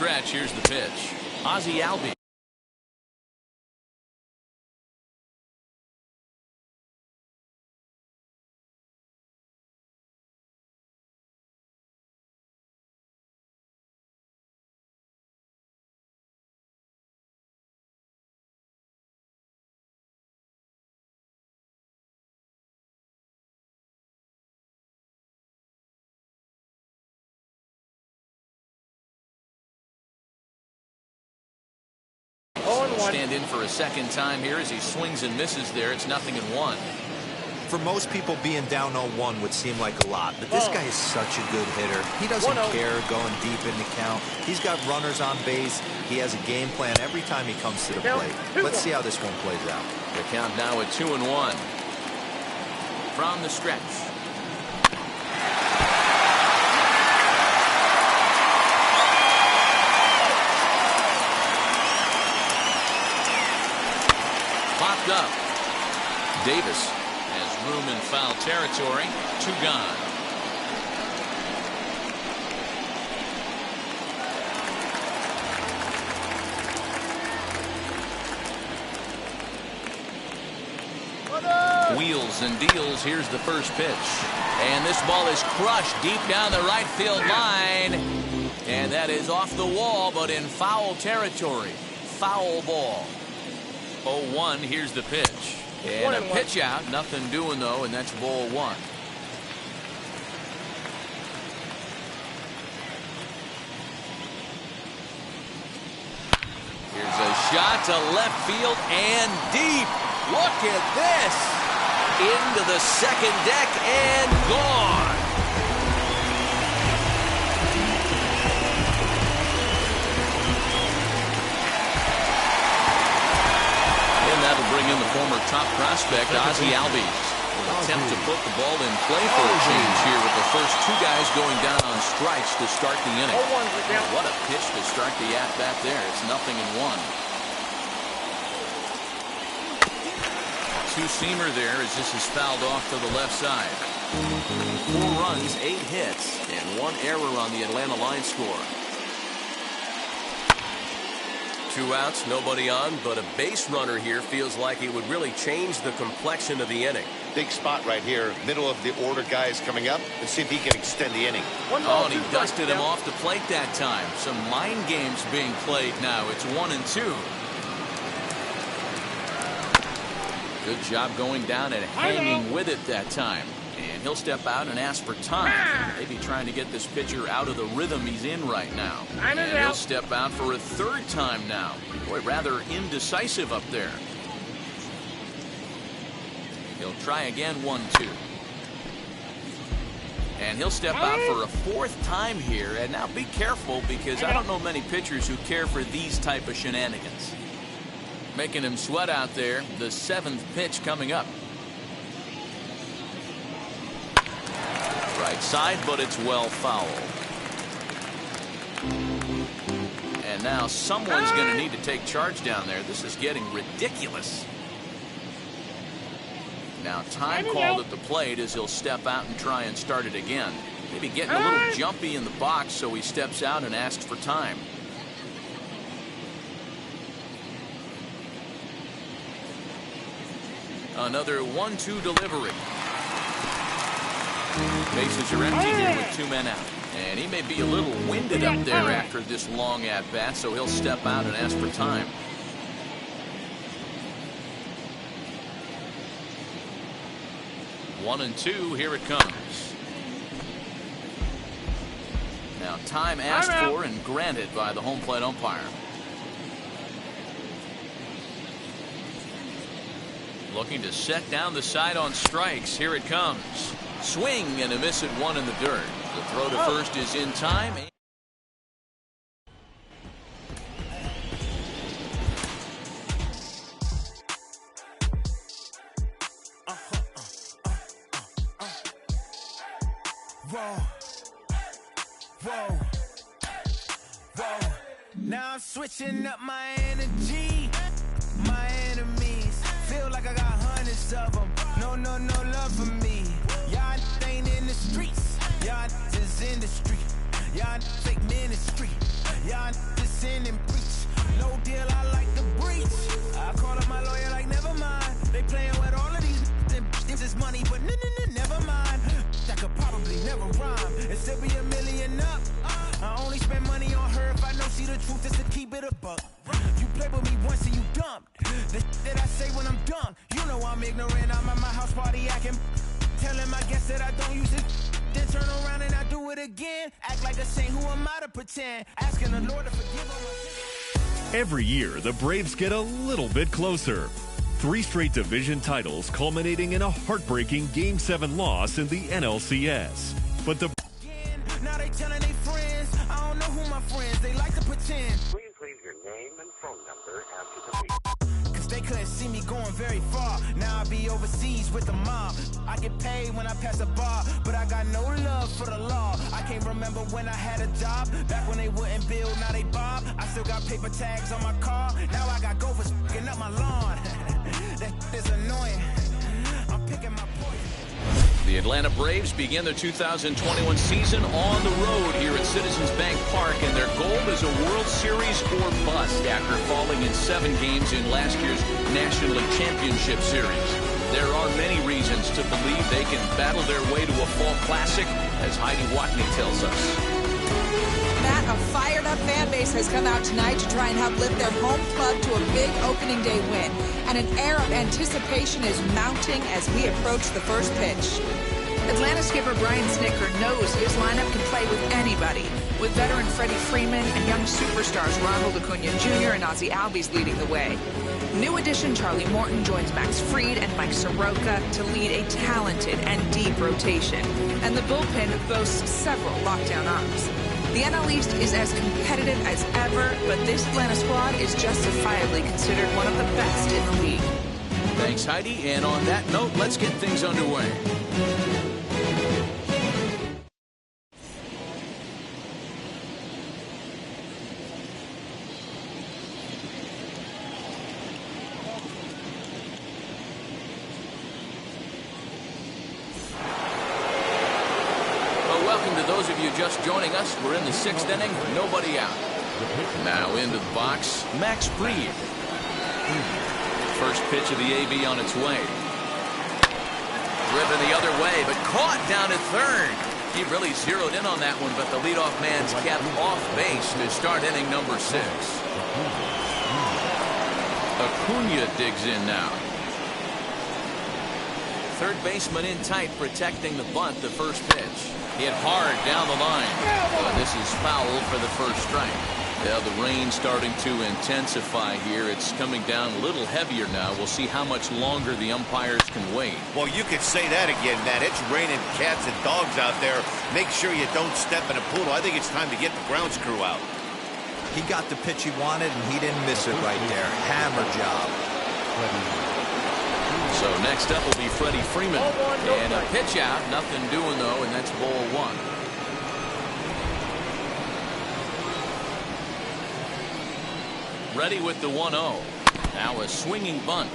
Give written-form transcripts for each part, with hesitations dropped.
stretch. Here's the pitch. Ozzie Albies. Stand in for a second time here as he swings and misses there. It's 0-1. For most people, being down 0-1 would seem like a lot, but this guy is such a good hitter. He doesn't care going deep in the count. He's got runners on base. He has a game plan every time he comes to the plate. Let's see how this one plays out. The count now at 2-1. From the stretch. Popped up. Davis has room in foul territory. 2 gone. Wheels and deals. Here's the first pitch. And this ball is crushed deep down the right field line. And that is off the wall, but in foul territory. Foul ball. 0-1. Here's the pitch. And a pitch out. Nothing doing, though, and that's ball 1. Here's a shot to left field and deep. Look at this. Into the second deck and gone. And that'll bring in the former top prospect, Ozzie Albies. Will attempt to put the ball in play for a change here with the first 2 guys going down on strikes to start the inning. What a pitch to start the at-bat there. It's 0-1. Two-seamer there as this is fouled off to the left side. 4 runs, 8 hits, and 1 error on the Atlanta line score. 2 outs, nobody on, but a base runner here feels like it would really change the complexion of the inning. Big spot right here, middle of the order guys coming up, and see if he can extend the inning. Oh, and he dusted him off the plate that time. Some mind games being played now. It's 1-2. Good job going down and hanging with it that time. And he'll step out and ask for time. Maybe trying to get this pitcher out of the rhythm he's in right now. And he'll step out for a 3rd time now. Boy, rather indecisive up there. He'll try again, 1-2. And he'll step out for a 4th time here. And now be careful, because I don't know many pitchers who care for these type of shenanigans. Making him sweat out there. The 7th pitch coming up. Right side, but it's well fouled. And now someone's going to need to take charge down there. This is getting ridiculous. Now time called at the plate as he'll step out and try and start it again. Maybe getting a little jumpy in the box, so he steps out and asks for time. Another 1-2 delivery. Bases are empty here with 2 men out. And he may be a little winded up there after this long at-bat, so he'll step out and ask for time. One and 2, here it comes. Now time asked for and granted by the home plate umpire. Looking to set down the side on strikes. Here it comes. Swing and a miss at 1 in the dirt. The throw to first is in time. Whoa. Now I'm switching up my energy. My enemies feel like I got hundreds of them. No love for me. Y'all ain't in the streets. Y'all is in the street. Y'all fake ministry. Y'all just sin and preach. No deal, I like the breach. I call up my lawyer like, never mind. They playing with all of these this is money, but never mind. That could probably never rhyme and still be $1 million up. I only spend money on her if I know she the truth is to keep it a buck. You play with me once and you dumped. The that I say when I'm done. You know I'm ignorant, I'm at my house party acting. Telling my guests that I don't use it. Then turn around and I do it again. Act like a saint, who am I to pretend? Asking the Lord to forgive all my sins. Every year, the Braves get a little bit closer. 3 straight division titles culminating in a heartbreaking Game 7 loss in the NLCS. But the now they telling their friends, I don't know who my friends, they like to pretend. Please leave your name and phone number after the beep. Cause they couldn't see me going very far. Now I be overseas with the mob. I get paid when I pass a bar, but I got no love for the law. I can't remember when I had a job. Back when they wouldn't build, now they bob. I still got paper tags on my car. Now I got gophers f***ing up my lawn. That is annoying. I'm picking my poison. The Atlanta Braves begin the 2021 season on the road here at Citizens Bank Park, and their goal is a World Series or bust after falling in 7 games in last year's National League Championship Series. There are many reasons to believe they can battle their way to a fall classic, as Heidi Watney tells us. Matt, a fired-up fan base has come out tonight to try and help lift their home club to a big opening day win. And an air of anticipation is mounting as we approach the first pitch. Atlanta skipper Brian Snitker knows his lineup can play with anybody, with veteran Freddie Freeman and young superstars Ronald Acuna Jr. and Ozzie Albies leading the way. New addition Charlie Morton joins Max Fried and Mike Soroka to lead a talented and deep rotation. And the bullpen boasts several lockdown arms. The NL East is as competitive as ever, but this Atlanta squad is justifiably considered one of the best in the league. Thanks, Heidi. And on that note, let's get things underway. Welcome to those of you just joining us. We're in the 6th inning, nobody out. Now into the box, Max Fried. First pitch of the AB on its way. Driven the other way, but caught down at third. He really zeroed in on that one, but the leadoff man's kept off base to start inning number 6. Acuna digs in now. Third baseman in tight, protecting the bunt, the first pitch. Hit hard down the line. This is foul for the first strike. Yeah, the rain starting to intensify here. It's coming down a little heavier now. We'll see how much longer the umpires can wait. Well, you could say that again, Matt. It's raining cats and dogs out there. Make sure you don't step in a poodle. I think it's time to get the grounds crew out. He got the pitch he wanted, and he didn't miss it right there. Hammer job. So next up will be Freddie Freeman. And a pitch out. Nothing doing, though, and that's ball 1. Ready with the 1-0. Now a swinging bunt.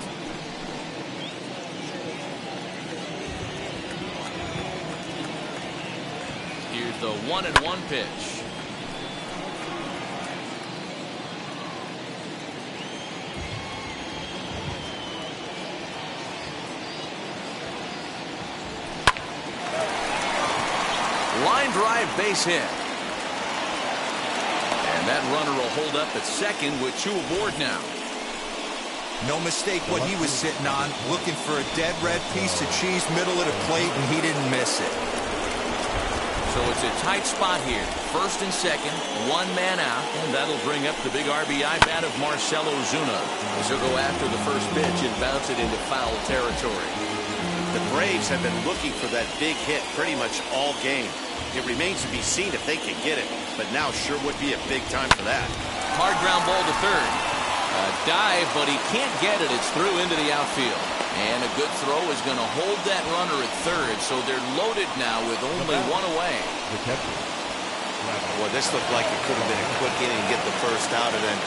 Here's the 1-1 pitch. Line drive, base hit. And that runner will hold up at second with 2 aboard now. No mistake what he was sitting on, looking for a dead red piece of cheese middle of the plate, and he didn't miss it. So it's a tight spot here. First and second, 1 man out, and that'll bring up the big RBI bat of Marcell Ozuna. He'll go after the first pitch and bounce it into foul territory. The Braves have been looking for that big hit pretty much all game. It remains to be seen if they can get it, but now sure would be a big time for that. Hard ground ball to third. A dive, but he can't get it. It's through into the outfield. And a good throw is going to hold that runner at third, so they're loaded now with only 1 away. Well, this looked like it could have been a quick inning to get the first out, and then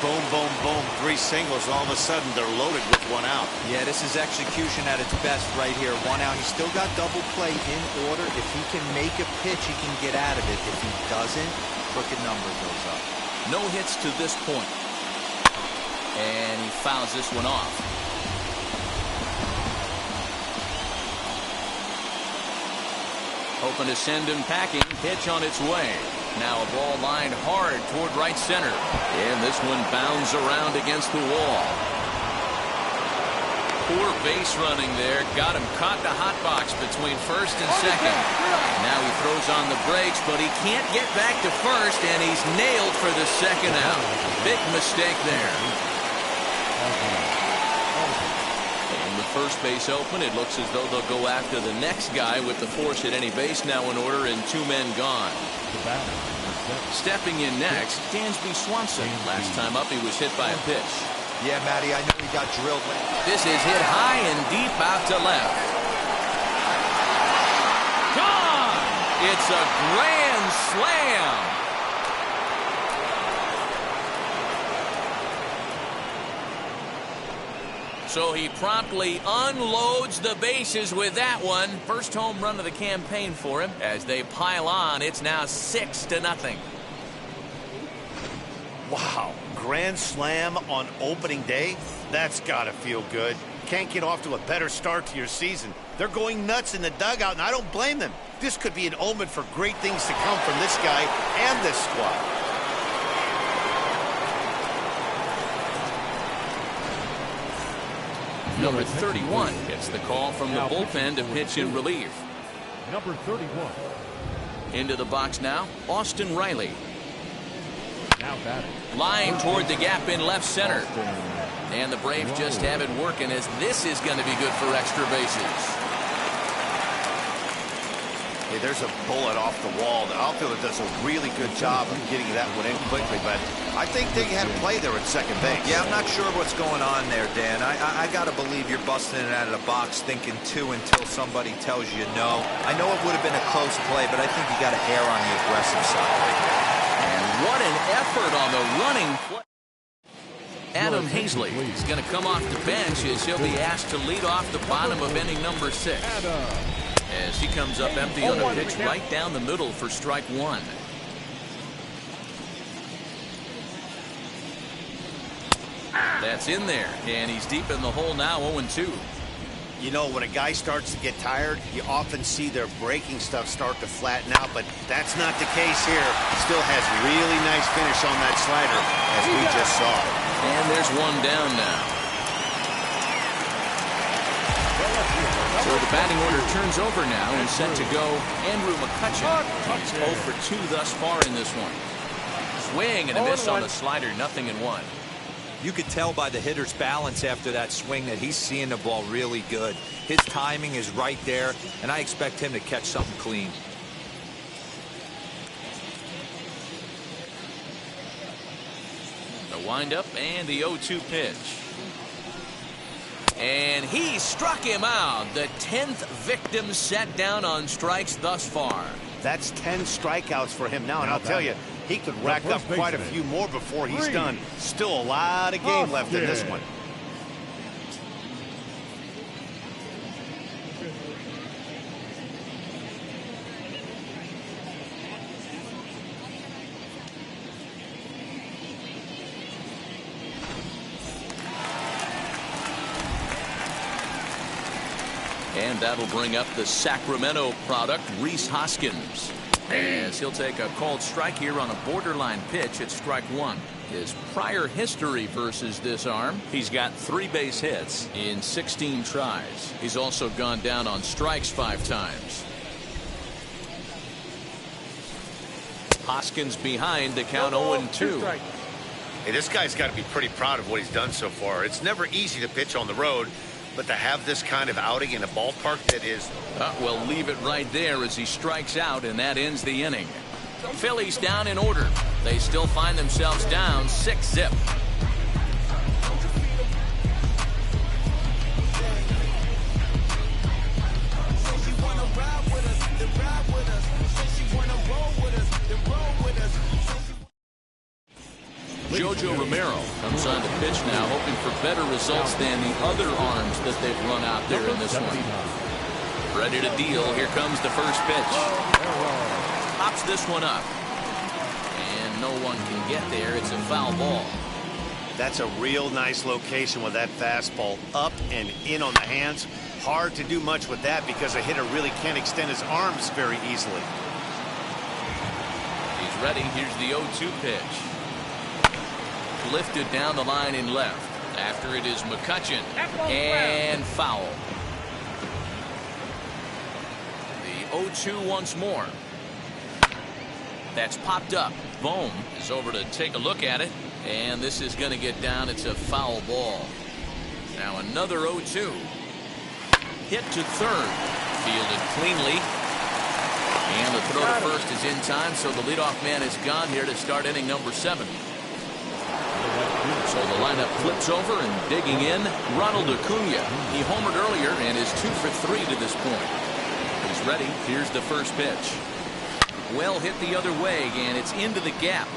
boom, boom, boom, 3 singles. All of a sudden, they're loaded with 1 out. Yeah, this is execution at its best right here. 1 out. He's still got double play in order. If he can make a pitch, he can get out of it. If he doesn't, crooked number goes up. No hits to this point. And he fouls this one off. Hoping to send him packing. Pitch on its way. Now a ball lined hard toward right center. And this one bounds around against the wall. Poor base running there. Got him caught the hot box between first and second. Now he throws on the brakes, but he can't get back to first, and he's nailed for the second out. Big mistake there. And the first base open. It looks as though they'll go after the next guy with the force at any base now in order and 2 men gone. Stepping in next, Dansby Swanson. Last time up, he was hit by a pitch. Yeah, Matty, I know he got drilled. This is hit high and deep out to left. Gone! It's a grand slam. So he promptly unloads the bases with that one. First home run of the campaign for him. As they pile on, it's now 6-0. Wow. Grand slam on opening day? That's got to feel good. Can't get off to a better start to your season. They're going nuts in the dugout, and I don't blame them. This could be an omen for great things to come from this guy and this squad. Number 31 gets the call from the bullpen to pitch in relief. Number 31. Into the box now, Austin Riley. Now batting. Line toward the gap in left center. And the Braves just have it working, as this is going to be good for extra bases. Hey, there's a bullet off the wall. The outfielder does a really good job of getting that one in quickly, but I think they had a play there at second base. Yeah, I'm not sure what's going on there, Dan. I got to believe you're busting it out of the box thinking 2 until somebody tells you no. I know it would have been a close play, but I think you got to err on the aggressive side right there. And what an effort on the running play. Adam Hazley is going to come off the bench as he'll be asked to lead off the bottom of inning number 6. As he comes up empty on a pitch right down the middle for strike 1. That's in there, and he's deep in the hole now, 0-2. You know, when a guy starts to get tired, you often see their breaking stuff start to flatten out, but that's not the case here. Still has really nice finish on that slider, as we just saw. And there's one down now. So the batting order turns over now and set to go Andrew McCutchen. He's 0 for 2 thus far in this one. Swing and a miss on the slider, 0-1. You could tell by the hitter's balance after that swing that he's seeing the ball really good. His timing is right there, and I expect him to catch something clean. The windup and the 0-2 pitch. And he struck him out. The 10th victim set down on strikes thus far. That's 10 strikeouts for him now, and I'll tell you, he could rack up quite a few more before he's done. Still a lot of game left in this one. And that'll bring up the Sacramento product, Rhys Hoskins, as he'll take a called strike here on a borderline pitch at strike 1. His prior history versus this arm, he's got 3 base hits in 16 tries. He's also gone down on strikes 5 times. Hoskins behind to count 0-2. Hey, this guy's got to be pretty proud of what he's done so far. It's never easy to pitch on the road, but to have this kind of outing in a ballpark that is... We'll leave it right there as he strikes out, and that ends the inning. Phillies down in order. They still find themselves down 6-0. Jojo Romero comes on to pitch now, hoping for better results than the other arms that they've run out there in this one. Ready to deal. Here comes the first pitch. Pops this one up. And no one can get there. It's a foul ball. That's a real nice location with that fastball up and in on the hands. Hard to do much with that because a hitter really can't extend his arms very easily. He's ready. Here's the 0-2 pitch. Lifted down the line in left. After it is McCutchen. And foul. The 0-2 once more. That's popped up. Bohm is over to take a look at it. And this is going to get down. It's a foul ball. Now another 0-2. Hit to third. Fielded cleanly. And the throw to first is in time, so the leadoff man is gone here to start inning number 7. So the lineup flips over and digging in, Ronald Acuna. He homered earlier and is 2 for 3 to this point. He's ready. Here's the first pitch. Well hit the other way, and it's into the gap.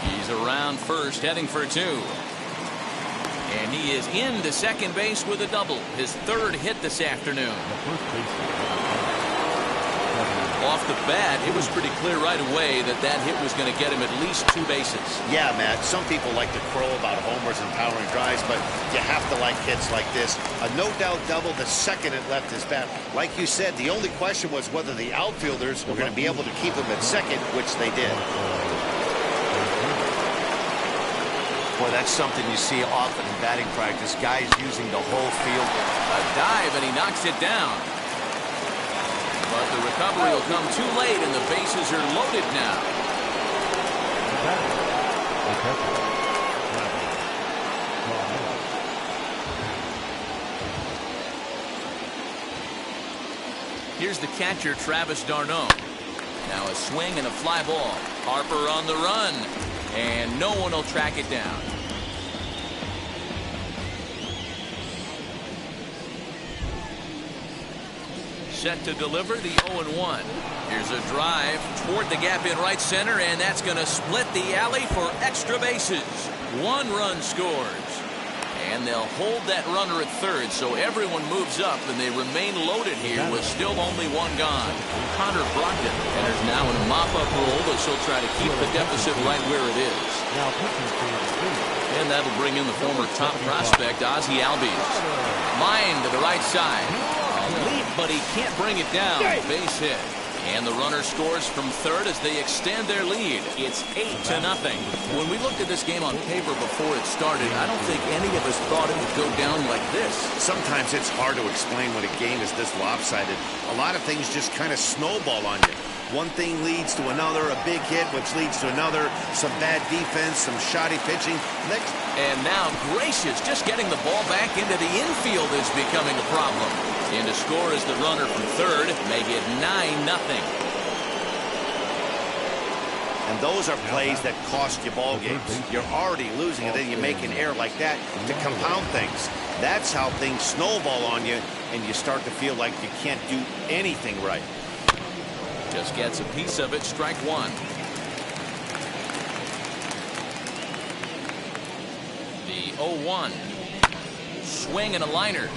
He's around first, heading for 2. And he is into second base with a double. His 3rd hit this afternoon. Off the bat, it was pretty clear right away that that hit was going to get him at least 2 bases. Yeah, Matt, some people like to crow about homers and powering drives, but you have to like hits like this. A no-doubt double the second it left his bat. Like you said, the only question was whether the outfielders were going to be able to keep him at second, which they did. Boy, that's something you see often in batting practice. Guys using the whole field. A dive, and he knocks it down. But the recovery will come too late, and the bases are loaded now. Here's the catcher, Travis d'Arnaud. Now a swing and a fly ball. Harper on the run, and no one will track it down. Set to deliver the 0-1. Here's a drive toward the gap in right center, and that's going to split the alley for extra bases. 1 run scores. And they'll hold that runner at third, so everyone moves up, and they remain loaded here with still only 1 gone. Connor Brogdon enters now in a mop-up role, but she'll try to keep the deficit right where it is. And that'll bring in the former top prospect, Ozzie Albies. Line to the right side. Leap, but he can't bring it down. Base hit. And the runner scores from third as they extend their lead. It's 8-0. When we looked at this game on paper before it started, I don't think any of us thought it would go down like this. Sometimes it's hard to explain when a game is this lopsided. A lot of things just kind of snowball on you. One thing leads to another, a big hit, which leads to another, some bad defense, some shoddy pitching. And now Gracious just getting the ball back into the infield is becoming a problem. In to score is the runner from third, make it 9-0. And those are plays that cost you ball games. You're already losing, and then you make an error like that to compound things. That's how things snowball on you, and you start to feel like you can't do anything right. Just gets a piece of it, strike 1. The 0-1. Swing and a liner.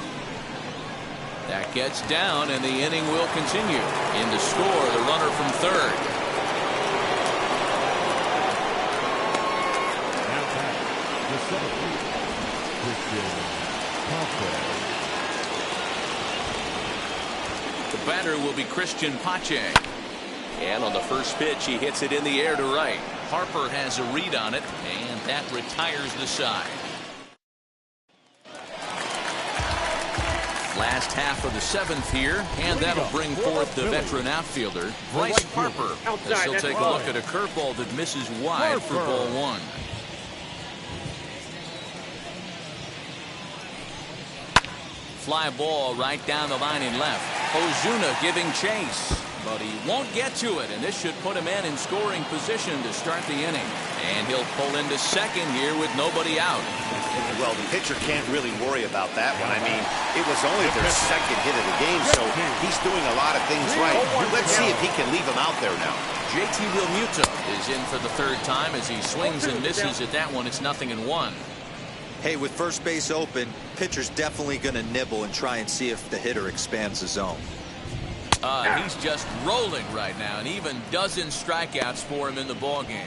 That gets down, and the inning will continue. In to score, the runner from third. The batter will be Christian Pache. And on the first pitch, he hits it in the air to right. Harper has a read on it, and that retires the side. Last half of the 7th here, and that'll bring forth the veteran outfielder, Bryce Harper, as he'll take a look at a curveball that misses wide for ball 1. Fly ball right down the line in left. Ozuna giving chase, but he won't get to it, and this should put him in scoring position to start the inning. And he'll pull into second here with nobody out. Well, the pitcher can't really worry about that one. I mean, it was only their 2nd hit of the game, so he's doing a lot of things right. Let's see if he can leave him out there now. JT Realmuto is in for the 3rd time as he swings and misses at that one. It's 0-1. Hey, with first base open, pitcher's definitely going to nibble and try and see if the hitter expands the zone. He's just rolling right now, and even dozen strikeouts for him in the ballgame.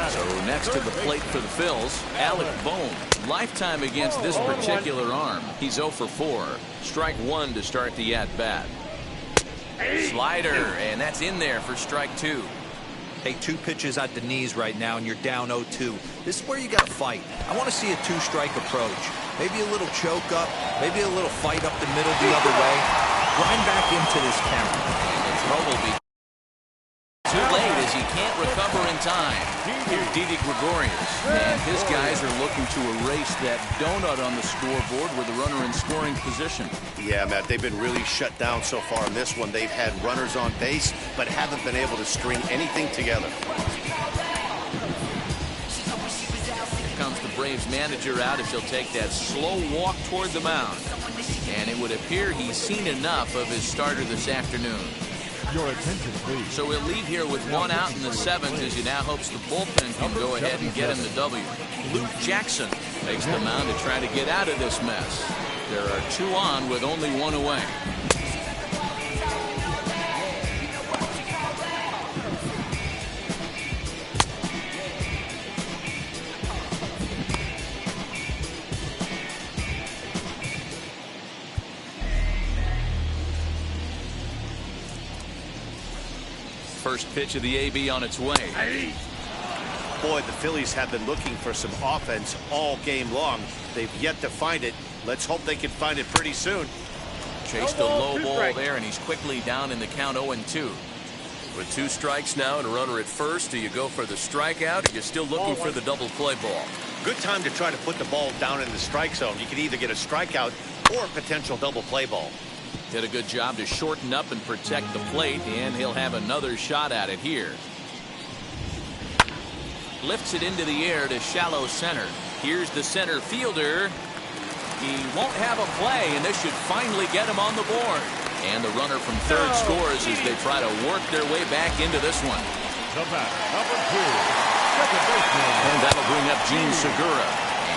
So next to the plate for the Phils, Alec Bohm. Lifetime against this particular arm. He's 0 for 4. Strike one to start the at-bat. Slider, and that's in there for strike two. Hey, 2 pitches at the knees right now, and you're down 0-2. This is where you got to fight. I want to see a 2-strike approach. Maybe a little choke up, maybe a little fight up the middle the other way. Grind back into this count. And the throw will be too late as he can't recover in time. Here's Didi Gregorius, and his guys are looking to erase that donut on the scoreboard with a runner in scoring position. Yeah, Matt, they've been really shut down so far in this one. They've had runners on base, but haven't been able to string anything together. Comes the Braves manager out as he'll take that slow walk toward the mound. And it would appear he's seen enough of his starter this afternoon. Your attention, please. So we'll leave here with 1 out in the 7th as he now hopes the bullpen can go ahead and get him the W. Luke Jackson makes the mound to try to get out of this mess. There are 2 on with only 1 away. First pitch of the AB on its way. Boy, the Phillies have been looking for some offense all game long. They've yet to find it. Let's hope they can find it pretty soon. Chased a low ball there, and he's quickly down in the count 0-2. With 2 strikes now and a runner at first, do you go for the strikeout or you're still looking for the double play ball? Good time to try to put the ball down in the strike zone. You can either get a strikeout or a potential double play ball. Did a good job to shorten up and protect the plate, and he'll have another shot at it here. Lifts it into the air to shallow center. Here's the center fielder. He won't have a play, and this should finally get him on the board. And the runner from third scores as they try to work their way back into this one. The batter, number 2, second baseman. And that'll bring up Gene Segura.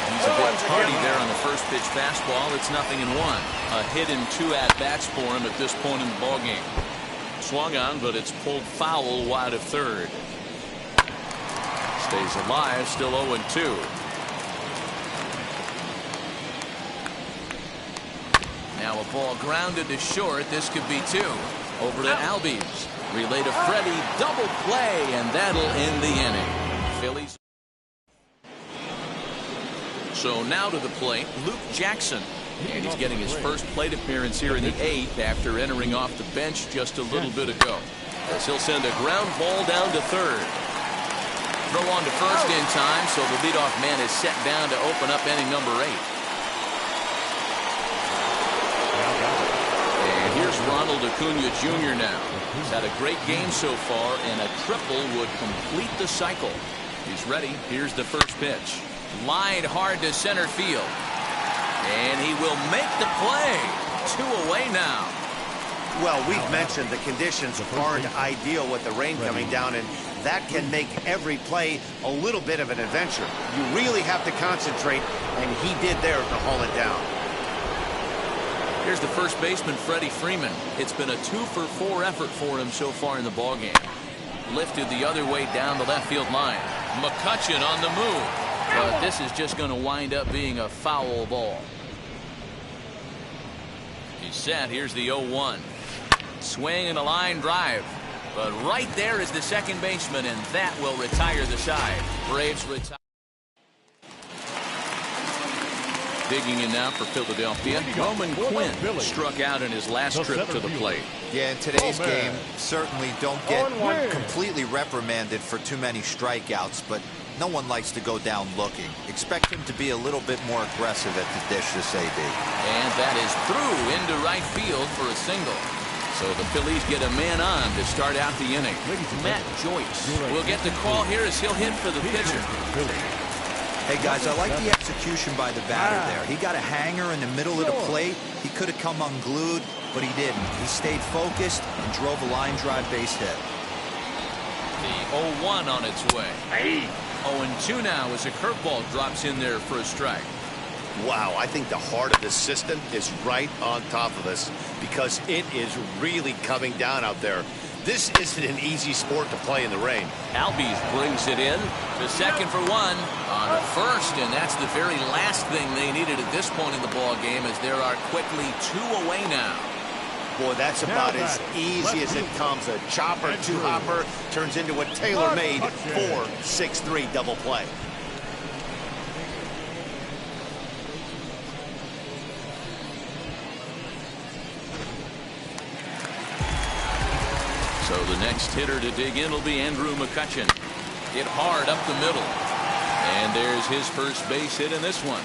And he's a bit tardy there on the first pitch fastball. It's 0-1. A hit and 2 at-bats for him at this point in the ballgame. Swung on, but it's pulled foul wide of third. Stays alive, still 0-2. Now a ball grounded to short. This could be 2. Over to Albies. Relay to Freddie. Double play, and that'll end the inning. Phillies. So now to the plate, Luke Jackson. And he's getting his first plate appearance here in the 8th after entering off the bench just a little bit ago. As he'll send a ground ball down to third. Throw on to first in time, so the leadoff man is set down to open up inning number 8. And here's Ronald Acuna Jr. now. He's had a great game so far, and a triple would complete the cycle. He's ready. Here's the first pitch. Lined hard to center field. And he will make the play. 2 away now. Well, we've mentioned the conditions aren't ideal with the rain coming down, and that can make every play a little bit of an adventure. You really have to concentrate, and he did there to haul it down. Here's the first baseman, Freddie Freeman. It's been a 2-for-4 effort for him so far in the ballgame. Lifted the other way down the left field line. McCutchen on the move. But this is just going to wind up being a foul ball. He's set. Here's the 0-1. Swing and a line drive. But right there is the second baseman, and that will retire the side. Braves retire. Digging in now for Philadelphia. Roman Quinn struck out in his last trip to the plate. Yeah, in today's game, certainly don't get completely reprimanded for too many strikeouts, but no one likes to go down looking. Expect him to be a little bit more aggressive at the dish this AB. And that is through into right field for a single. So the Phillies get a man on to start out the inning. Matt Joyce will get the call here as he'll hit for the pitcher. Hey, guys, I like the execution by the batter there. He got a hanger in the middle of the plate. He could have come unglued, but he didn't. He stayed focused and drove a line drive base hit. The 0-1 on its way. 0-2 now as a curveball drops in there for a strike. Wow, I think the heart of this system is right on top of us because it is really coming down out there. This isn't an easy sport to play in the rain. Albies brings it in to second for one on the first, and that's the very last thing they needed at this point in the ball game, as there are quickly 2 away now. Boy, that's about as easy as it comes. A chopper, two-hopper turns into a tailor-made 4-6-3 double play. So the next hitter to dig in will be Andrew McCutcheon. Hit hard up the middle. And there's his first base hit in this one.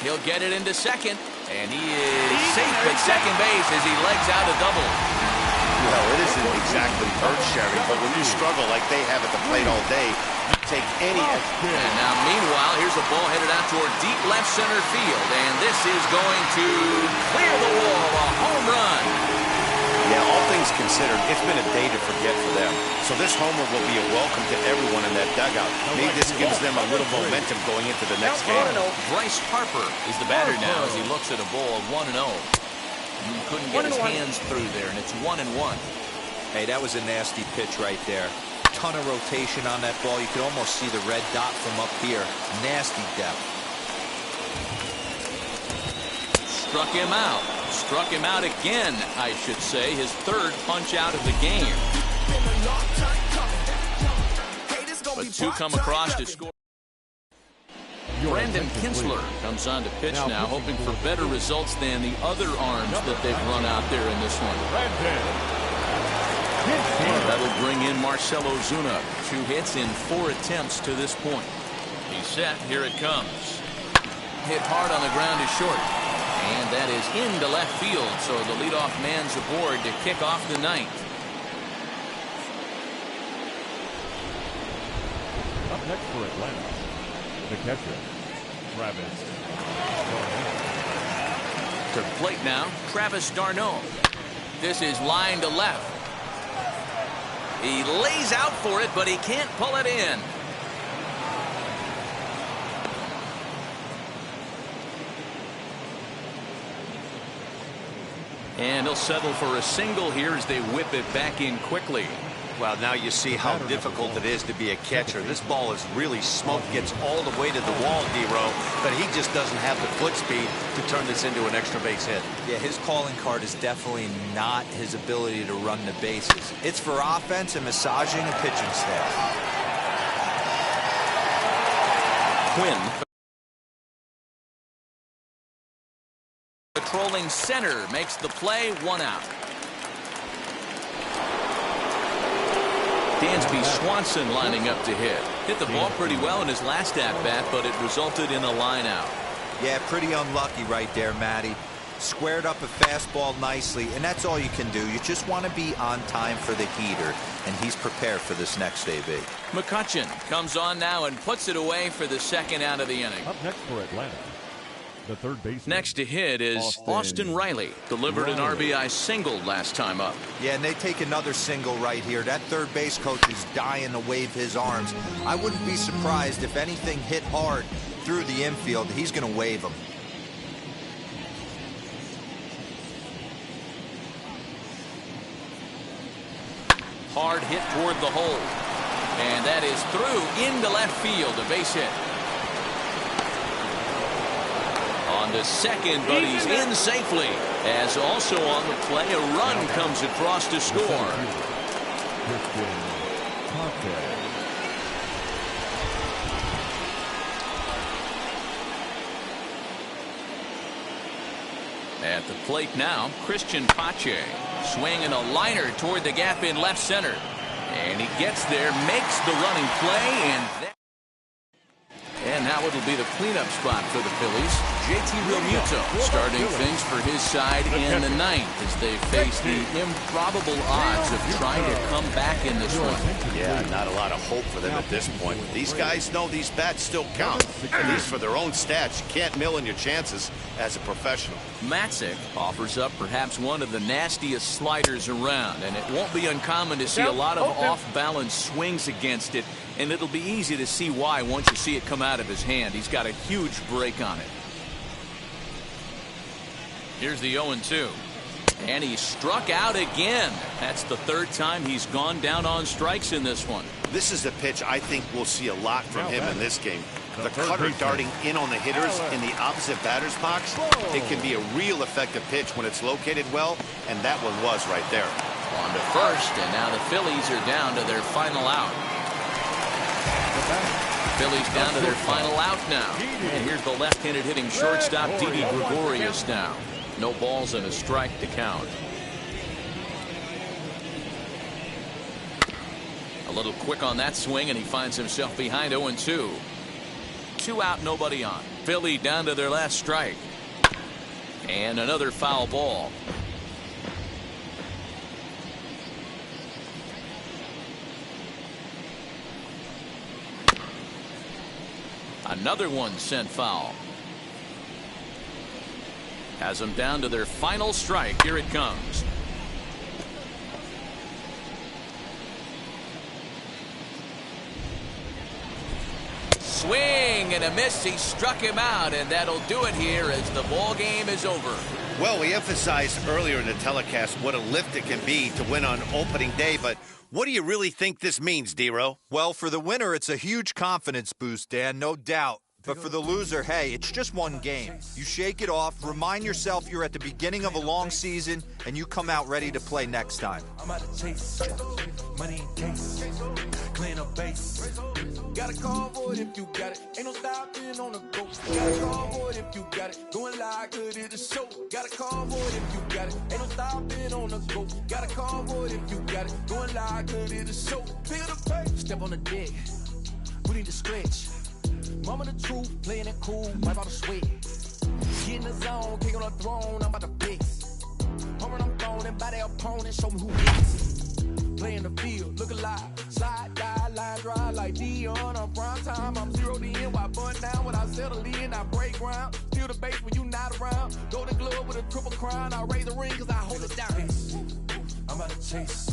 He'll get it into second. And he is safe at second base as he legs out a double. Well, it isn't exactly earth-shattering, but when you struggle like they have at the plate all day, you take any... And now, meanwhile, here's a ball headed out toward deep left center field. And this is going to clear the wall, a home run. Yeah, all things considered, it's been a day to forget for them. So this homer will be a welcome to everyone in that dugout. Maybe this gives them a little momentum going into the next game. Bryce Harper is the batter now as he looks at a ball 1-0. He couldn't get his hands through there, and it's 1-1. Hey, that was a nasty pitch right there. Ton of rotation on that ball. You could almost see the red dot from up here. Nasty depth. Struck him out. Struck him out again, I should say. His third punch out of the game. But 2 come across to score. Brandon Kinsler comes on to pitch now, hoping for better results than the other arms that they've run out there in this one. That'll bring in Marcell Ozuna. 2 hits in 4 attempts to this point. He's set. Here it comes. Hit hard on the ground is short. And that is into left field, so the leadoff man's aboard to kick off the ninth. Up next for Atlanta, the catcher, Travis Darno. To the plate now, Travis Darno. This is line to left. He lays out for it, but he can't pull it in. And he'll settle for a single here as they whip it back in quickly. Well, now you see how difficult it is to be a catcher. This ball is really smoked, gets all the way to the wall, D-Row, but he just doesn't have the foot speed to turn this into an extra base hit. Yeah, his calling card is definitely not his ability to run the bases. It's for offense and massaging a pitching staff. Quinn. Patrolling center makes the play, 1 out. Dansby Swanson lining up to hit. Hit the ball pretty well in his last at-bat, but it resulted in a line out. Yeah, pretty unlucky right there, Matty. Squared up a fastball nicely, and that's all you can do. You just want to be on time for the heater, and he's prepared for this next AB. McCutcheon comes on now and puts it away for the second out of the inning. Up next for Atlanta, the third baseman. Next to hit is Austin Riley. Delivered an RBI single last time up. Yeah, and they take another single right here. That third base coach is dying to wave his arms. I wouldn't be surprised if anything hit hard through the infield. He's going to wave them. Hard hit toward the hole. And that is through into left field. A base hit. On to second, but he's in safely. As also on the play, a run comes across to score. At the plate now, Christian Pache swinging a liner toward the gap in left center. And he gets there, makes the running play, and now it'll be the cleanup spot for the Phillies. JT Realmuto starting things for his side in the ninth as they face the improbable odds of trying to come back in this one. Yeah, not a lot of hope for them at this point. These guys know these bats still count. At least for their own stats. You can't mill in your chances as a professional. Matzik offers up perhaps one of the nastiest sliders around, and it won't be uncommon to see a lot of off-balance swings against it, and it'll be easy to see why once you see it come out of his hand. He's got a huge break on it. Here's the 0-2. And he struck out again. That's the third time he's gone down on strikes in this one. This is a pitch I think we'll see a lot from him in this game. The cutter darting in on the hitters in the opposite batter's box. It can be a real effective pitch when it's located well, and that one was right there. On to first, and now the Phillies are down to their final out. Phillies down to their final out now. And here's the left-handed hitting shortstop, Didi Gregorius now. No balls and a strike to count. A little quick on that swing, and he finds himself behind 0-2. 2 out, nobody on. Philly down to their last strike. And another foul ball. Another one sent foul. Has them down to their final strike. Here it comes. Swing and a miss. He struck him out, and that'll do it here as the ball game is over. Well, we emphasized earlier in the telecast what a lift it can be to win on opening day, but what do you really think this means, Dero? Well, for the winner, it's a huge confidence boost, Dan, no doubt. But for the loser, hey, it's just one game. You shake it off, remind yourself you're at the beginning of a long season, and you come out ready to play next time. I'm out of chase, money in case, clean up base. Got a call for it if you got it. Ain't no stopping on the go. Got a call for it if you got it. Going live, good at the show. Got a call for it if you got it. Ain't no stopping on the go. Got a call for it if you got it. Going live, good at the show. Feel the pace. Step on the deck. We need to stretch. Mama the truth, playing it cool, wipe out the sweat. Get in the zone, kick on the throne, I'm about to fix. Home run, I'm throwing, and by their opponent, show me who hits. Play in the field, look alive. Slide, die, line drive like Dion on prime time. I'm 0 to end, while bun down when I settle in. I break ground, feel the bass when you not around. Golden glove with a triple crown, I raise the ring cause I hold it down. I'm out to chase,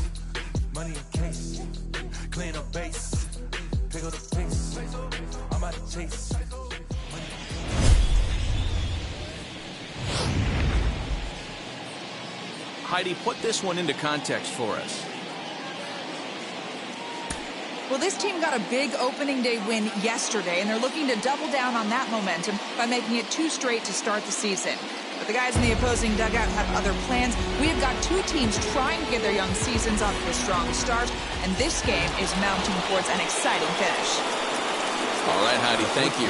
money in case, clean up base. Pick up the pace. I'm out of chase. Heidi, put this one into context for us. Well, this team got a big opening day win yesterday, and they're looking to double down on that momentum by making it 2 straight to start the season. But the guys in the opposing dugout have other plans. We have got 2 teams trying to get their young seasons off to a strong start, and this game is mounting towards an exciting finish. All right, Heidi, thank you.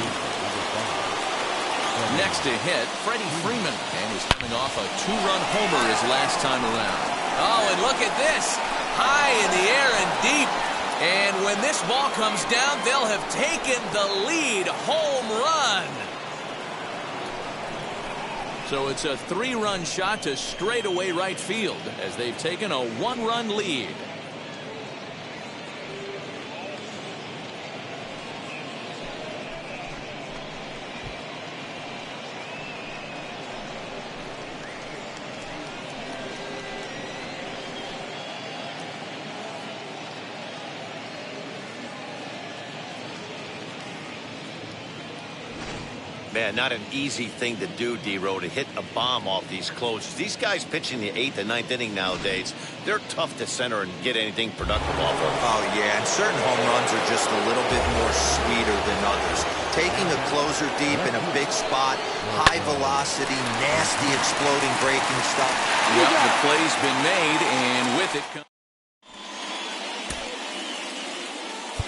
Next to hit, Freddie Freeman, and he's coming off a 2-run homer his last time around. Oh, and look at this. High in the air and deep. And when this ball comes down, they'll have taken the lead. Home run. So it's a 3-run shot to straightaway right field as they've taken a 1-run lead. Man, not an easy thing to do, D-Row, to hit a bomb off these closers. These guys pitching the 8th and 9th inning nowadays, they're tough to center and get anything productive off of. Oh, yeah, and certain home runs are just a little bit more sweeter than others. Taking a closer deep in a big spot, high velocity, nasty exploding breaking stuff. Yep, the play's been made, and with it comes...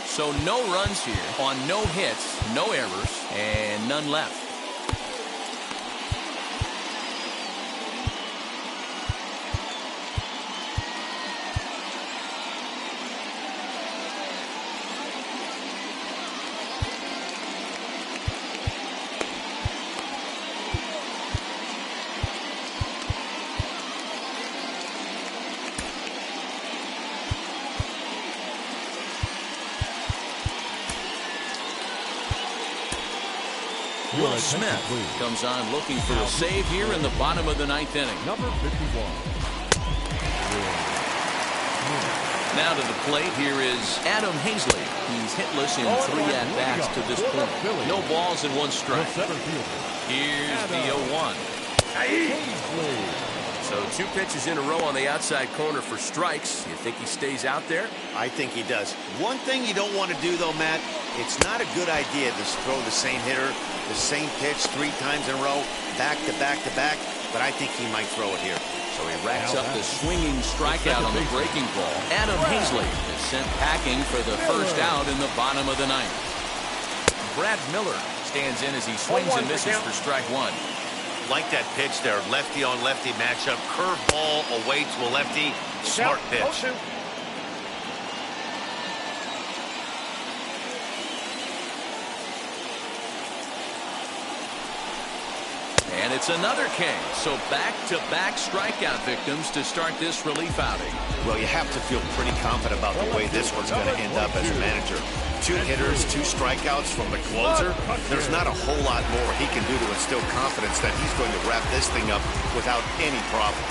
So no runs here on no hits, no errors, and none left. Will Smith comes on looking for a save here in the bottom of the 9th inning. Number 51. Now to the plate, here is Adam Hazley. He's hitless in 3 at-bats to this point. No balls and 1 strike. Here's the 0-1. So 2 pitches in a row on the outside corner for strikes. You think he stays out there? I think he does. One thing you don't want to do, though, Matt, it's not a good idea to throw the same hitter, the same pitch 3 times in a row, back to back to back, but I think he might throw it here. So he racks up the swinging strikeout on the breaking ball. Adam Hazley is sent packing for the first out in the bottom of the 9th. Brad Miller stands in as he swings and misses for strike 1. Like that pitch there, lefty on lefty matchup, curve ball away to a lefty, smart pitch. And it's another K. So back-to-back strikeout victims to start this relief outing. Well, you have to feel pretty confident about the way this one's going to end up as a manager. 2 hitters, 2 strikeouts from the closer. There's not a whole lot more he can do to instill confidence that he's going to wrap this thing up without any problem.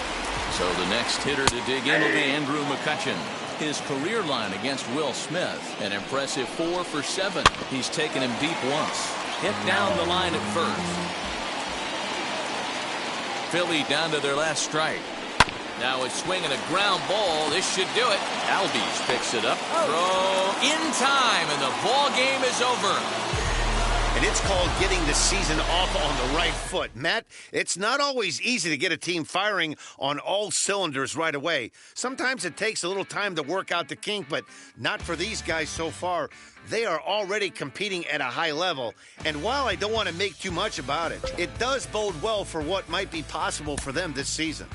So the next hitter to dig in will be Andrew McCutchen. His career line against Will Smith, an impressive 4 for 7. He's taken him deep once. Hit down the line at first. Philly down to their last strike. Now it's swinging a ground ball. This should do it. Albies picks it up. Throw in time, and the ball game is over. And it's called getting the season off on the right foot. Matt, it's not always easy to get a team firing on all cylinders right away. Sometimes it takes a little time to work out the kink, but not for these guys so far. They are already competing at a high level. And while I don't want to make too much about it, it does bode well for what might be possible for them this season.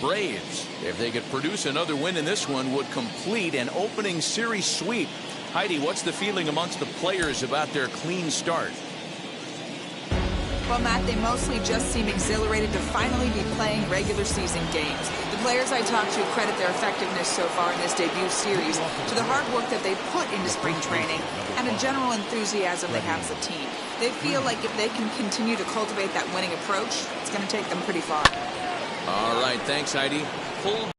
Braves, if they could produce another win in this one, would complete an opening series sweep. Heidi, what's the feeling amongst the players about their clean start? Well, Matt, they mostly just seem exhilarated to finally be playing regular season games. The players I talked to credit their effectiveness so far in this debut series to the hard work that they put into spring training and a general enthusiasm they have as a team. They feel like if they can continue to cultivate that winning approach, it's going to take them pretty far. All right, thanks, Heidi. Pulled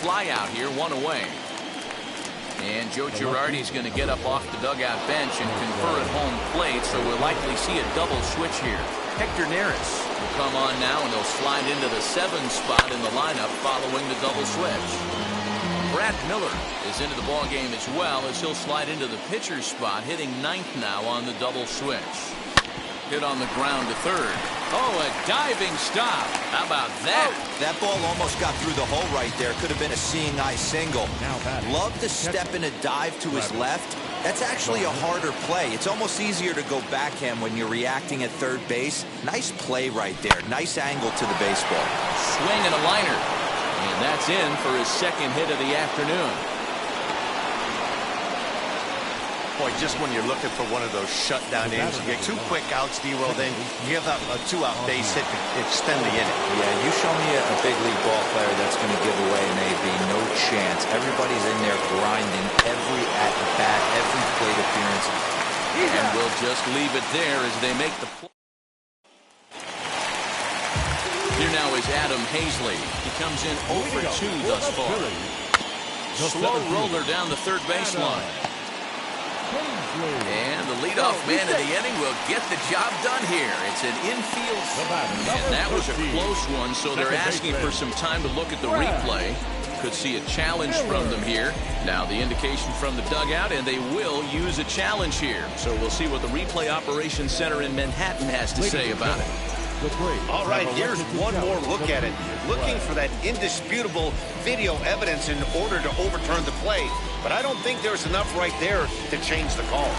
fly out here, 1 away. And Joe Girardi's going to get up off the dugout bench and confer at home plate, so we'll likely see a double switch here. Hector Neris will come on now, and he'll slide into the 7 spot in the lineup following the double switch. Brad Miller is into the ballgame as well, as he'll slide into the pitcher's spot, hitting 9th now on the double switch. Hit on the ground to 3rd. Oh, a diving stop. How about that? That ball almost got through the hole right there. Could have been a seeing eye single. Love to step in a dive to his left. That's actually a harder play. It's almost easier to go backhand when you're reacting at 3rd base. Nice play right there. Nice angle to the baseball. Swing and a liner. And that's in for his 2nd hit of the afternoon. Boy, just when you're looking for one of those shutdown innings, you get 2 quick outs, D-Roll, then you give up a 2-out base hit to extend the inning. Yeah, you show me a big league ball player that's going to give away an AB. No chance. Everybody's in there grinding every at-bat, every plate appearance. And we'll just leave it there as they make the play. Here now is Adam Hazley. He comes in 0 for 2 thus far. Slow roller down the 3rd baseline. And the leadoff man in the inning will get the job done here. It's an infield. And that was a close one, so they're asking for some time to look at the replay. Could see a challenge from them here. Now the indication from the dugout, and they will use a challenge here. So we'll see what the replay operations center in Manhattan has to say about it. All right, here's one more look at it. Looking for that indisputable video evidence in order to overturn the play. But I don't think there's enough right there to change the call.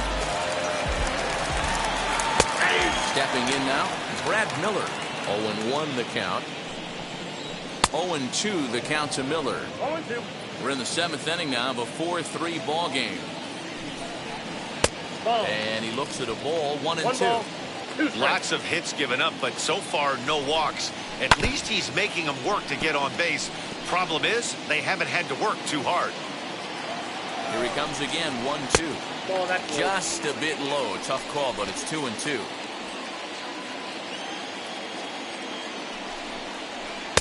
Stepping in now, Brad Miller. 0-1 the count. 0-2 the count to Miller. We're in the 7th inning now of a 4-3 ball game. And he looks at a ball, 1-2. Lots of hits given up, but so far no walks. At least he's making them work to get on base. Problem is, they haven't had to work too hard. Here he comes again, 1-2. Just a bit low. Tough call, but it's 2-2.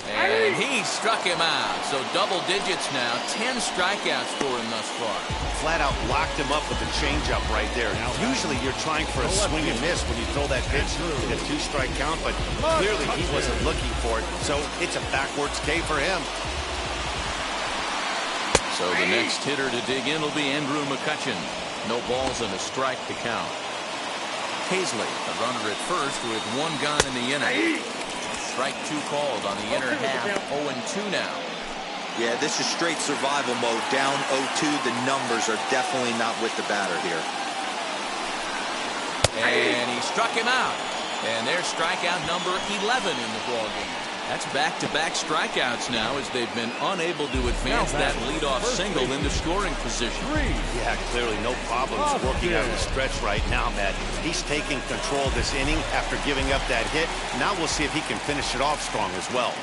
And he struck him out. So double digits now. 10 strikeouts for him thus far. Flat out locked him up with the changeup right there. Usually you're trying for a swing and miss when you throw that pitch in a 2-strike count, but clearly he wasn't looking for it. So it's a backwards K for him. So the next hitter to dig in will be Andrew McCutchen. No balls and a strike to count. Hazley, a runner at first with 1 gone in the inning. Strike 2 called on the inner half. 0-2 now. Yeah, this is straight survival mode. Down 0-2. The numbers are definitely not with the batter here. And he struck him out. And there's strikeout number 11 in the ballgame. That's back-to-back strikeouts now as they've been unable to advance that leadoff single into scoring position. Yeah, clearly no problems working out the stretch right now, Matt. He's taking control of this inning after giving up that hit. Now we'll see if he can finish it off strong as well.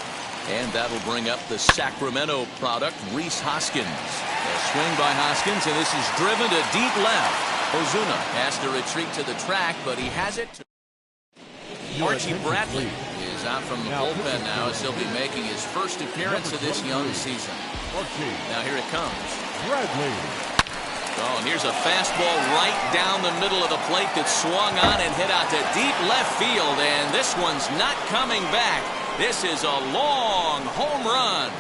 And that'll bring up the Sacramento product, Rhys Hoskins. A swing by Hoskins, and this is driven to deep left. Ozuna has to retreat to the track, but he has it. Archie Bradley is out from the bullpen now as he'll be making his first appearance of this young season. Now here it comes. Bradley. Oh, and here's a fastball right down the middle of the plate that swung on and hit out to deep left field, and this one's not coming back. This is a long home run.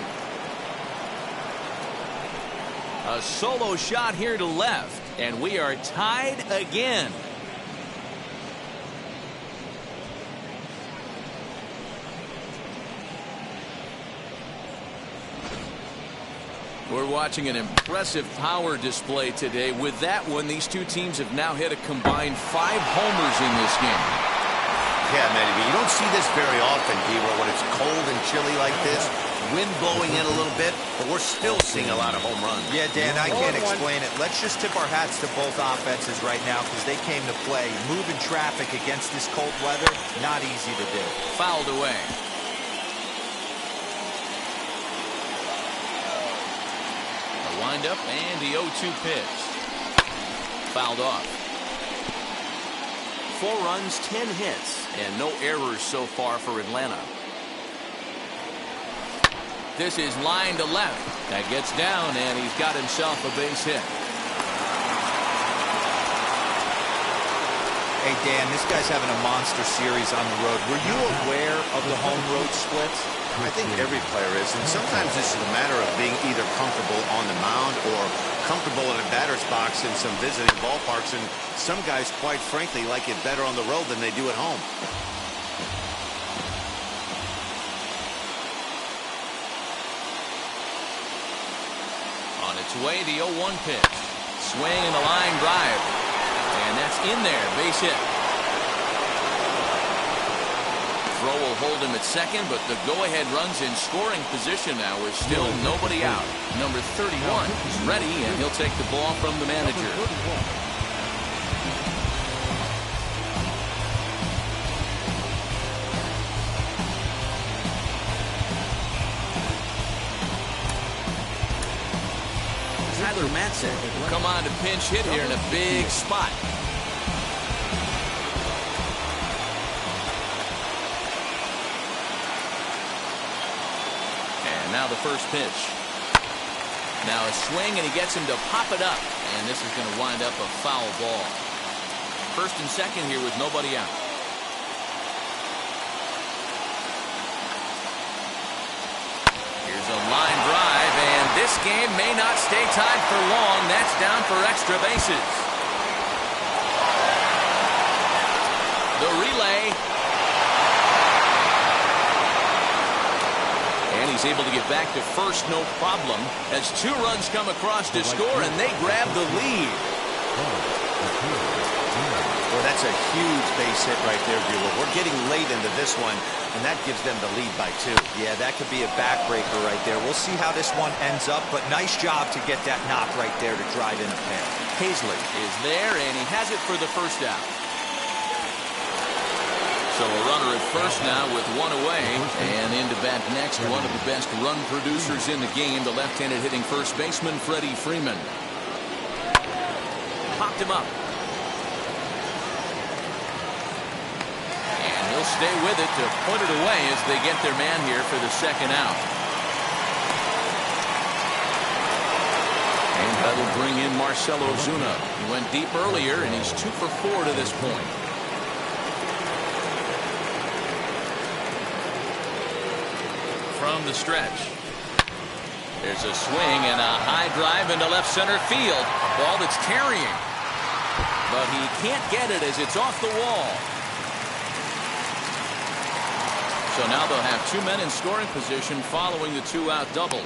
A solo shot here to left, and we are tied again. We're watching an impressive power display today. With that one, these two teams have now hit a combined 5 homers in this game. Yeah, Matty, but you don't see this very often, Hero, when it's cold and chilly like this. Wind blowing in a little bit, but we're still seeing a lot of home runs. Yeah, Dan, I can't explain it. Let's just tip our hats to both offenses right now because they came to play. Moving traffic against this cold weather, not easy to do. Fouled away. Wind up and the 0-2 pitch. Fouled off. 4 runs, 10 hits, and no errors so far for Atlanta. This is line to left. That gets down, and he's got himself a base hit. Hey, Dan, this guy's having a monster series on the road. Were you aware of the home-road splits? I think every player is, and sometimes this is a matter of being either comfortable on the mound or comfortable in a batter's box in some visiting ballparks, and some guys, quite frankly, like it better on the road than they do at home. On its way, the 0-1 pitch. Swing and a line drive. And that's in there, base hit. Throw will hold him at second, but the go-ahead run's in scoring position now. We're still nobody out. Number 31 is ready, and he'll take the ball from the manager. Tyler Matson will come on to pinch hit here in a big spot. And now the first pitch. Now a swing, and he gets him to pop it up. And this is going to wind up a foul ball. First and second here with nobody out. Here's a line drive, and this game may not stay tied for long. That's down for extra bases. The relay. And he's able to get back to first, no problem, as 2 runs come across to score, and they grab the lead. Well, that's a huge base hit right there, Bueller. We're getting late into this one, and that gives them the lead by 2. Yeah, that could be a backbreaker right there. We'll see how this one ends up, but nice job to get that knock right there to drive in a pair. Hazley is there, and he has it for the first out. So a runner at first now with 1 away, and in to bat next, one of the best run producers in the game, the left-handed hitting first baseman, Freddie Freeman. Popped him up. And he'll stay with it to put it away as they get their man here for the second out. And that'll bring in Marcell Ozuna. He went deep earlier, and he's 2 for 4 to this point. From the stretch. There's a swing and a high drive into left center field. A ball that's carrying. But he can't get it as it's off the wall. So now they'll have 2 men in scoring position following the 2-out double.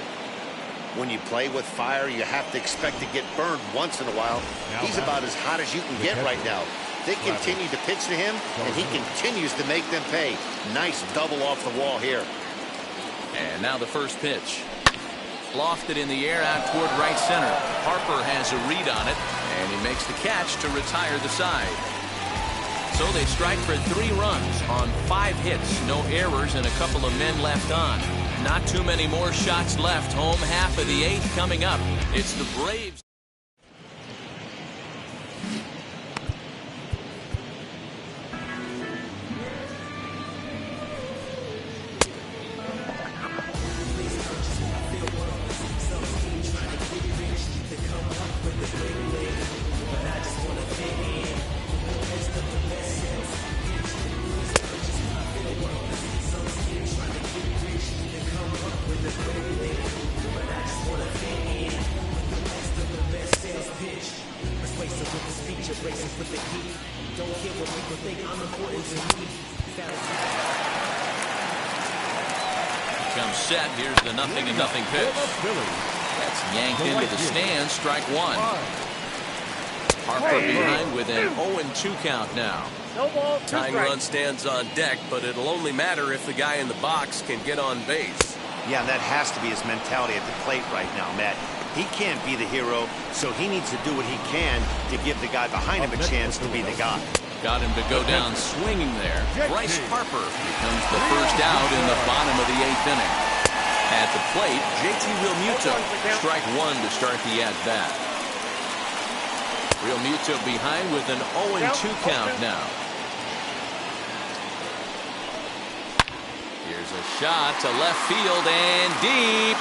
When you play with fire, you have to expect to get burned once in a while. He's about as hot as you can get right now. They continue to pitch to him, and he continues to make them pay. Nice double off the wall here. And now the first pitch. Lofted in the air out toward right center. Harper has a read on it, and he makes the catch to retire the side. So they strike for 3 runs on 5 hits, no errors, and a couple of men left on. Not too many more shots left. Home half of the 8th coming up. It's the Braves. Comes set. Here's the 0-0 pitch. That's yanked into the stands. Strike 1. Harper behind with an 0-2 count now. Tying run stands on deck, but it'll only matter if the guy in the box can get on base. Yeah, that has to be his mentality at the plate right now, Matt. He can't be the hero, so he needs to do what he can to give the guy behind him a chance to be the guy. Got him to go down swinging there. Bryce Harper becomes the first out in the bottom of the 8th inning. At the plate, JT Realmuto. Strike 1 to start the at-bat. Realmuto behind with an 0-2 count now. Here's a shot to left field and deep.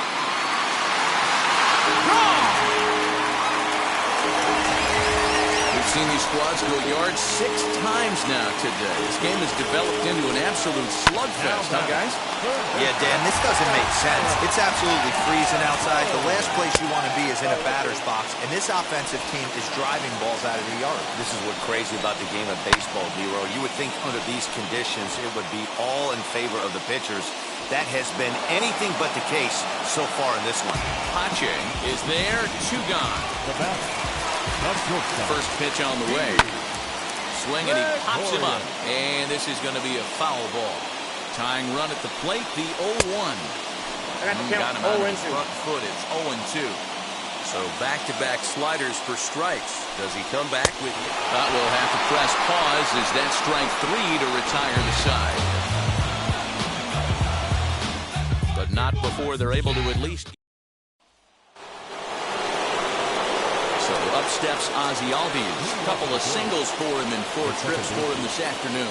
We've seen these squads go yards 6 times now today. This game has developed into an absolute slugfest, huh, guys? Yeah, Dan, this doesn't make sense. It's absolutely freezing outside. The last place you want to be is in a batter's box, and this offensive team is driving balls out of the yard. This is what's crazy about the game of baseball, Nero. You would think under these conditions it would be all in favor of the pitchers. That has been anything but the case so far in this one. Pache is there, 2 gone. First pitch on the way. Swing, and he pops him up. And this is going to be a foul ball. Tying run at the plate, the 0-1. Got him on his front foot. It's 0-2. So back-to-back sliders for strikes. Does he come back with it? We'll have to press pause as that strike 3 to retire the side. But not before they're able to at least. So up steps Ozzie Albies. A couple of singles for him and 4 trips for him this afternoon.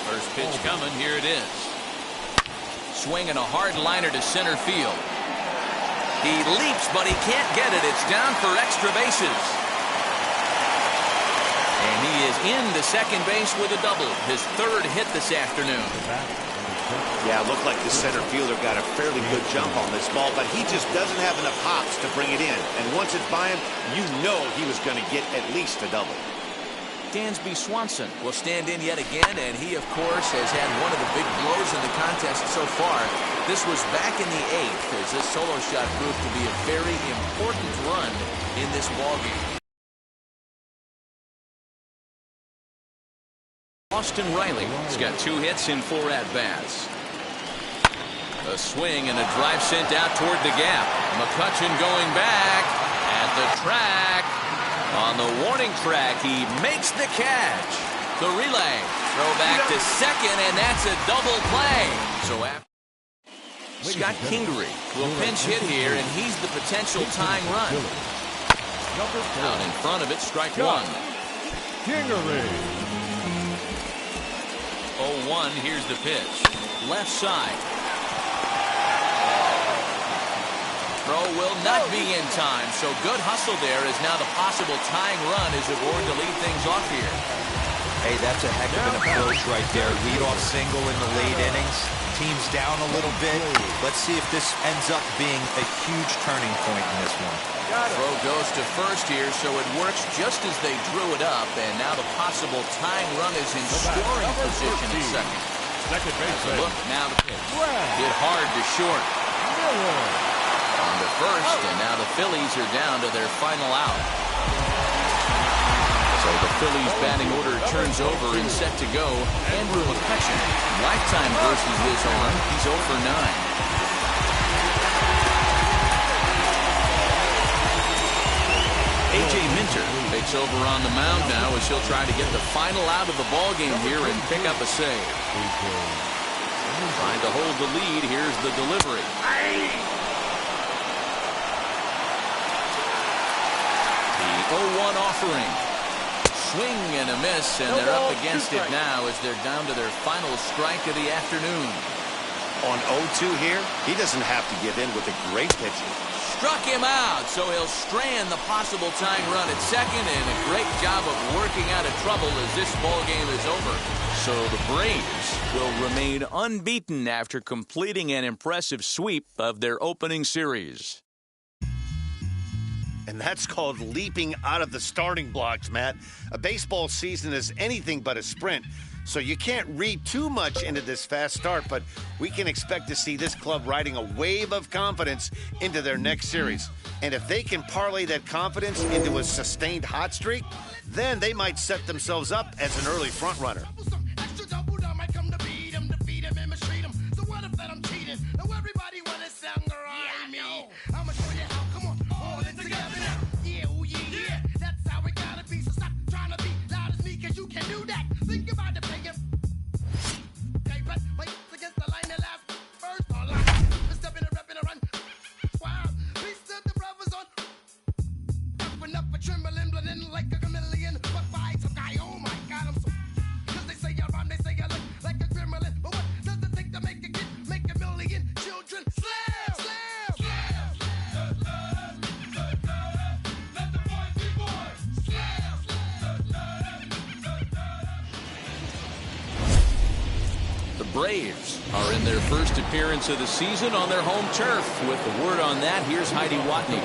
First pitch coming. Here it is. Swing and a hard liner to center field. He leaps, but he can't get it. It's down for extra bases. And he is into second base with a double. His third hit this afternoon. Yeah, it looked like the center fielder got a fairly good jump on this ball, but he just doesn't have enough hops to bring it in. And once it's by him, you know he was going to get at least a double. Dansby Swanson will stand in yet again, and he, of course, has had one of the big blows in the contest so far. This was back in the 8th, as this solo shot proved to be a very important run in this ballgame. Austin Riley has got 2 hits in 4 at-bats. A swing and a drive sent out toward the gap. McCutchen going back at the track. On the warning track, he makes the catch. The relay. Throw back to second, and that's a double play. So after Scott Kingery will pinch hit here, and he's the potential tying run. Out in front of it, strike one. Kingery. 0-1, here's the pitch. Left side. Throw will not be in time, so good hustle there is now the possible tying run as aboard to lead things off here. Hey, that's a heck of an approach right there. Lead-off single in the late innings. Team's down a little bit. Let's see if this ends up being a huge turning point in this one. Throw goes to first here, so it works just as they drew it up, and now the possible tying run is in scoring position at second. Second base. Look, now the pitch. Hit hard to short. On to first, and now the Phillies are down to their final out. So the Phillies batting order turns over and set to go. Andrew McCutchen, lifetime versus this arm. He's 0 for 9. A.J. Minter takes over on the mound now as he'll try to get the final out of the ballgame here and pick up a save. Trying to hold the lead. Here's the delivery. The 0-1 offering. Swing and a miss, and they're up against it now as they're down to their final strike of the afternoon. On 0-2 here, he doesn't have to give in with a great pitcher. Struck him out, so he'll strand the possible tying run at second, and a great job of working out of trouble as this ball game is over. So the Braves will remain unbeaten after completing an impressive sweep of their opening series. And that's called leaping out of the starting blocks, Matt. A baseball season is anything but a sprint, so you can't read too much into this fast start, but we can expect to see this club riding a wave of confidence into their next series. And if they can parlay that confidence into a sustained hot streak, then they might set themselves up as an early front runner. Braves are in their first appearance of the season on their home turf. With the word on that, here's Heidi Watney.